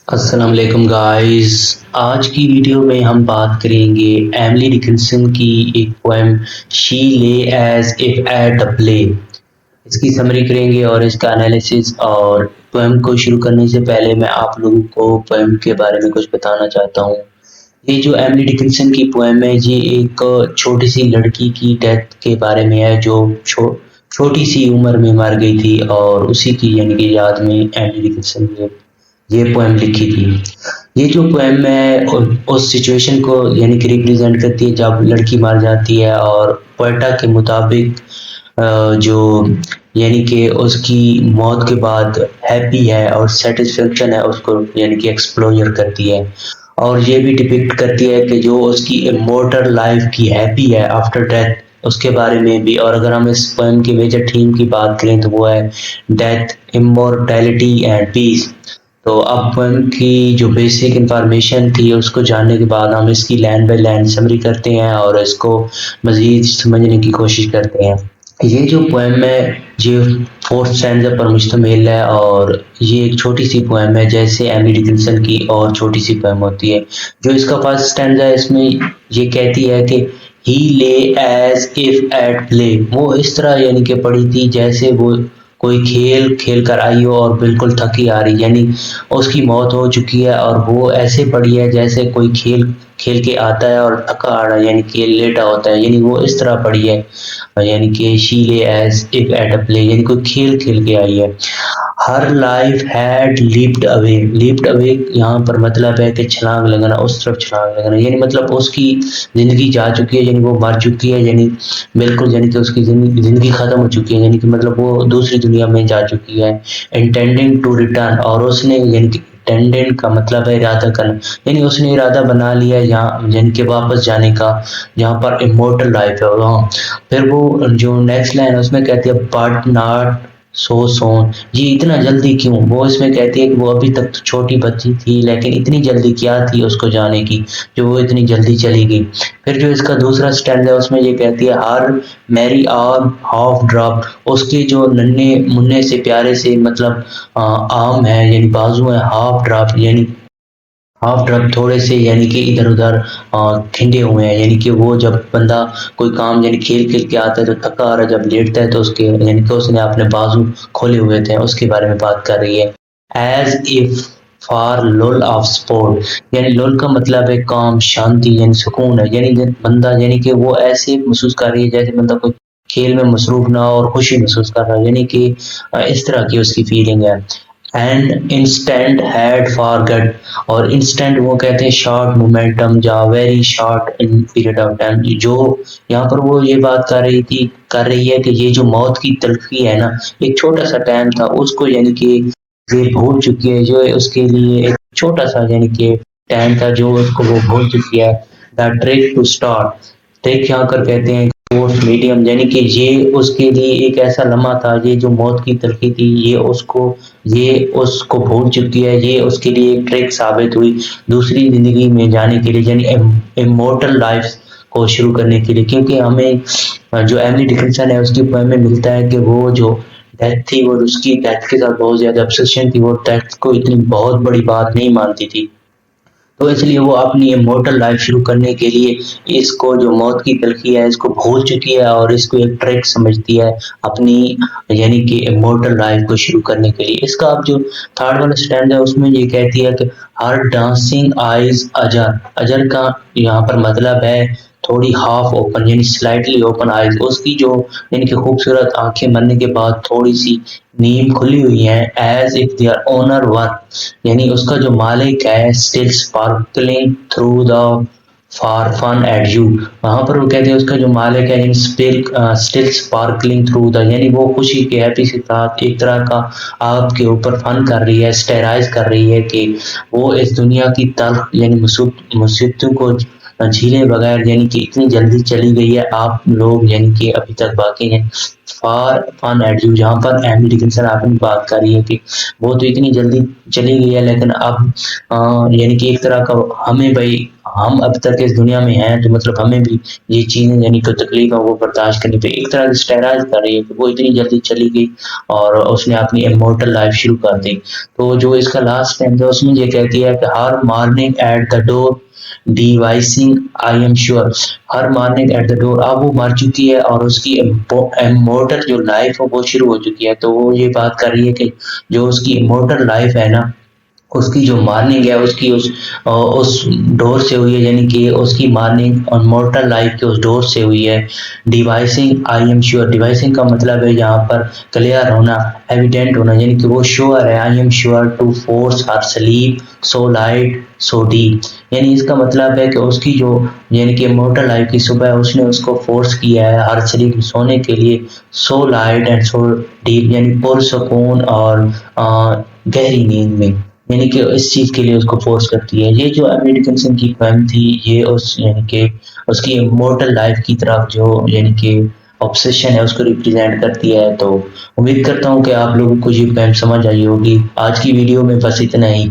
السلام علیکم گائز. آج کی ویڈیو میں ہم بات کریں گے ایملی ڈکنسن کی ایک پوئم شی لے ایز اف ایٹ اے پلے. اس کی سمری کریں گے اور اس کا انالیسس. اور پوئم کو شروع کرنے سے پہلے میں آپ لوگوں کو پوئم کے بارے میں کچھ بتانا چاہتا ہوں. یہ جو ایملی ڈکنسن کی پوئم ہے یہ ایک چھوٹی سی لڑکی کی ڈیتھ کے بارے میں ہے جو چھوٹی سی عمر میں مر گئی تھی، اور اسی کی یعنی کہ یاد میں ایملی ڈکنسن نے یہ پوئم لکھی تھی. یہ جو پوئم ہے اس سچویشن کو یعنی کہ ریپرزینٹ کرتی ہے جب لڑکی مر جاتی ہے، اور پوئٹا کے مطابق جو یعنی کہ اس کی موت کے بعد ہیپی ہے اور سیٹسفیکشن ہے اس کو یعنی کہ ایکسپلوجر کرتی ہے، اور یہ بھی ڈپکٹ کرتی ہے کہ جو اس کی امورٹل لائف کی ہیپی ہے آفٹر ڈیتھ اس کے بارے میں بھی. اور اگر ہم اس پوئم کی میجر تھیم کی بات کریں تو وہ ہے ڈیتھ، امورٹیلٹی اینڈ پیس. تو اب پوئم کی جو بیسک انفارمیشن تھی اس کو جاننے کے بعد ہم اس کی لائن بائی لائن سمری کرتے ہیں اور اس کو مزید سمجھنے کی کوشش کرتے ہیں. یہ جو پوئم ہے یہ 4 اسٹینزا پر مشتمل ہے، اور یہ ایک چھوٹی سی پوئم ہے جیسے ایملی ڈکنسن کی اور چھوٹی سی پوئم ہوتی ہے. جو اس کا فرسٹ اسٹینزا ہے اس میں یہ کہتی ہے کہ ہی لے ایز اف ایٹ پلے. وہ اس طرح یعنی کہ پڑھی تھی جیسے وہ کوئی کھیل کھیل کر آئی ہو اور بالکل تھکی آ رہی، یعنی اس کی موت ہو چکی ہے اور وہ ایسے پڑی ہے جیسے کوئی کھیل کھیل کے آتا ہے اور تھکا آ رہا ہے یعنی کہ لیٹا ہوتا ہے، یعنی وہ اس طرح پڑی ہے یعنی کہ شی لے ایز اف ایٹ اے پلے یعنی کوئی کھیل کھیل کے آئی ہے. ہر لائف ہیڈ لیپڈ اوے. لیپڈ اوے یہاں پر مطلب ہے کہ چھلانگ لگانا، اس طرف چھلانگ لگانا، یعنی مطلب اس کی زندگی جا چکی ہے، یعنی وہ مر چکی ہے، یعنی بالکل یعنی کہ اس کی زندگی ختم ہو چکی ہے، یعنی کہ مطلب وہ دوسری دنیا میں جا چکی ہے. انٹینڈنگ ٹو ریٹرن، اور اس نے یعنی کہ انٹینڈنگ کا مطلب ہے ارادہ کرنا، یعنی اس نے ارادہ بنا لیا یہاں یعنی کہ واپس جانے کا جہاں پر امورٹل لائف ہے وہاں. پھر وہ جو نیکسٹ لائن اس میں کہتی ہے بٹ ناٹ سو سون. جی اتنا جلدی کیوں؟ وہ اس میں کہتی ہے کہ وہ ابھی تک تو چھوٹی بچی تھی لیکن اتنی جلدی کیا تھی اس کو جانے کی جو وہ اتنی جلدی چلی گئی. پھر جو اس کا دوسرا اسٹینڈ ہے اس میں یہ کہتی ہے ہر میری آرم ہاف ڈراپ. اس کے جو ننھے منھے سے پیارے سے مطلب آرم ہے یعنی بازو ہے، ہاف ڈراپ یعنی ہاف ڈرپ تھوڑے سے یعنی کہ ادھر ادھر کھنڈے ہوئے ہیں، یعنی کہ وہ جب بندہ کوئی کام یعنی کھیل کھیل کے آتا ہے تو تھکا آ رہا ہے، جب لیٹتا ہے تو اس کے یعنی کہ اس نے اپنے بازو کھولے ہوئے تھے، اس کے بارے میں بات کر رہی ہے. ایز اف فار لول آف سپورٹ، یعنی لول کا مطلب ہے کام، شانتی یعنی سکون ہے، یعنی بندہ یعنی کہ وہ ایسے محسوس کر رہی ہے جیسے بندہ کوئی کھیل میں مصروف نہ اور خوشی محسوس کر رہا ہے، یعنی کہ اس طرح کی اس کی فیلنگ ہے. اینڈ انسٹنٹ ہیڈ فار گٹ، اور انسٹنٹ وہ کہتے ہیں شارٹ مومنٹم یا very short in period of time. جو یہاں پر وہ یہ بات کر رہی ہے کہ یہ جو موت کی تلخی ہے نا، ایک چھوٹا سا ٹائم تھا اس کو یعنی کہ یہ بھول چکی ہے، جو اس کے لیے ایک چھوٹا سا یعنی کہ ٹائم تھا جو اس کو وہ بھول چکی ہے. The track to start, track یہاں کر کہتے ہیں میڈیم، یعنی کہ یہ اس کے لیے ایک ایسا لمحہ تھا، یہ جو موت کی تلخی تھی یہ اس کو بھول چکی ہے، یہ اس کے لیے ایک ٹریک ثابت ہوئی دوسری زندگی میں جانے کے لیے یعنی امورٹل لائف کو شروع کرنے کے لیے. کیونکہ ہمیں جو ایملی ڈکنسن ہے اس کی پوئم میں ملتا ہے کہ وہ جو ڈیتھ تھی وہ اس کی ڈیتھ کے ساتھ بہت زیادہ obsession تھی، وہ ڈیتھ کو اتنی بہت بڑی بات نہیں مانتی تھی، تو اس لیے وہ اپنی امورٹل لائف شروع کرنے کے لیے اس کو جو موت کی تلخی ہے اس کو بھول چکی ہے اور اس کو ایک ٹریک سمجھتی ہے اپنی یعنی کہ امورٹل لائف کو شروع کرنے کے لیے. اس کا اب جو تھرڈ والا اسٹینڈ ہے اس میں یہ کہتی ہے کہ ہر ڈانسنگ آئیز اجر. اجر کا یہاں پر مطلب ہے تھوڑی ہاف اوپن یعنی سلائٹلی اوپن آئیز. اس کی جو یعنی کہ خوبصورت آنکھیں مرنے کے بعد تھوڑی سی نیم کھلی ہوئی ہیں. As if their owner won, یعنی اس کا جو مالک ہے still sparkling through the far fun at you. وہاں پر وہ کہتے ہیں اس کا جو مالک ہے اسٹل اسپارکلنگ تھرو دا، یعنی وہ خوشی کے ہیپی کے ساتھ ایک طرح کا آپ کے اوپر فن کر رہی ہے، اسٹیرائز کر رہی ہے کہ وہ اس دنیا کی تلخ یعنی مصیبتوں کو جھیلے بغیر یعنی کہ اتنی جلدی چلی گئی ہے، آپ لوگ یعنی کہ ابھی تک باقی ہیں. فار فن ایٹ یو، جہاں پر ایملی ڈکنسن آپ نے بات کر رہی ہے کہ وہ تو اتنی جلدی چلی گئی ہے لیکن اب یعنی کہ ایک طرح کا ہمیں بھائی ہم اب تک اس دنیا میں ہیں تو مطلب ہمیں بھی یہ چیزیں یعنی کہ تکلیفوں کو برداشت کرنی پہ ایک طرح سے اسٹیرائز کر رہی ہے کہ وہ اتنی جلدی چلی گئی اور اس نے اپنی امورٹل لائف شروع کر دی. تو جو اس کا لاسٹ ٹائم تھا اس میں یہ کہتی ہے کہ ہر morning at the door devising I am sure. ہر مارننگ ایٹ دا ڈور. اب وہ مر چکی ہے اور اس کی امورٹل جو لائف ہے وہ شروع ہو چکی ہے. تو وہ یہ بات کر رہی ہے کہ جو اس کی امورٹل لائف ہے نا اس کی جو مارننگ ہے اس کی اس ڈور سے ہوئی ہے یعنی کہ اس کی مارننگ اور مورٹل لائف کے اس ڈور سے ہوئی ہے. ڈیوائسنگ آئی ایم شیور. ڈیوائسنگ کا مطلب ہے یہاں پر کلیئر ہونا ایویڈینٹ ہونا یعنی کہ وہ شیور ہے. I am sure to force her sleep so light so deep. یعنی اس کا مطلب ہے کہ اس کی جو یعنی کہ مورٹل لائف کی صبح اس نے اس کو فورس کیا ہے ہر سلیپ سونے کے لیے سو لائٹ اینڈ سو ڈیپ یعنی پرسکون اور گہری نیند میں یعنی کہ اس چیز کے لیے اس کو فورس کرتی ہے. یہ جو ایملی ڈکنسن کی پویم تھی یہ اس یعنی کہ اس کی مورٹل لائف کی طرف جو یعنی کہ آبسیشن ہے اس کو ریپرزینٹ کرتی ہے. تو امید کرتا ہوں کہ آپ لوگوں کو یہ پویم سمجھ آئی ہوگی. آج کی ویڈیو میں بس اتنا ہی.